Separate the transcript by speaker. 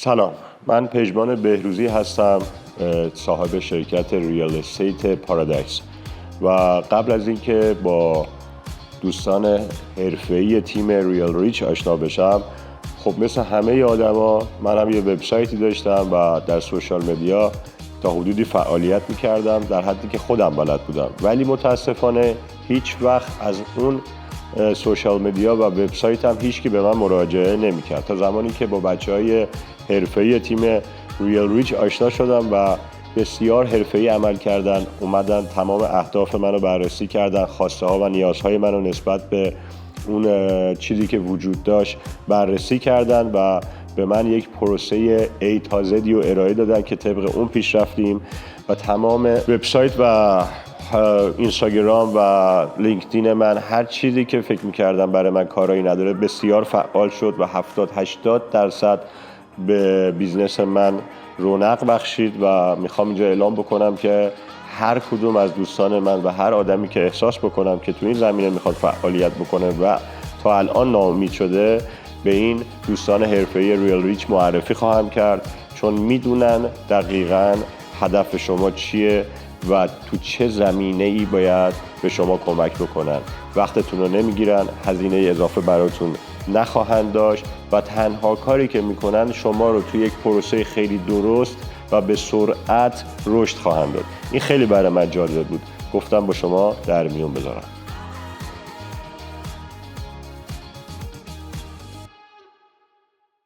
Speaker 1: سلام، من پژمان بهروزی هستم، صاحب شرکت ریال استیت پارادایس و قبل از اینکه با دوستان حرفه‌ای تیم ریال ریچ آشنا بشم، خب مثل همه آدما منم یه وبسایتی داشتم و در سوشال مدیا تا حدودی فعالیت می‌کردم در حدی که خودم بلد بودم، ولی متاسفانه هیچ وقت از اون سوشال مدیا و وبسایت هم هیچ کی به من مراجعه نمی‌کرد تا زمانی که با بچه‌های حرفه‌ای تیم ریال ریچ آشنا شدم و بسیار حرفه‌ای عمل کردن، اومدن تمام اهداف منو بررسی کردن، خواسته ها و نیازهای منو نسبت به اون چیزی که وجود داشت بررسی کردن و به من یک پروسه A تا Z رو ارائه دادن که طبق اون پیش رفتیم و تمام وبسایت و اینستاگرام و لینکدین من هر چیزی که فکر می‌کردم برای من کارایی نداره بسیار فعال شد و 70-80% به بیزنس من رونق بخشید و میخوام اینجا اعلام بکنم که هر کدوم از دوستان من و هر آدمی که احساس بکنم که تو این زمینه میخواد فعالیت بکنه و تا الان ناامید شده، به این دوستان حرفه‌ای ریال ریچ معرفی خواهم کرد، چون میدونن دقیقاً هدف شما چیه و تو چه زمینه‌ای باید به شما کمک بکنن. وقتتون رو نمیگیرن، هزینه اضافه براتون نخواهند داشت و تنها کاری که میکنن شما رو توی یک پروسه خیلی درست و به سرعت رشد خواهند داد. این خیلی برای من جالب بود، گفتم با شما در میون بذارم.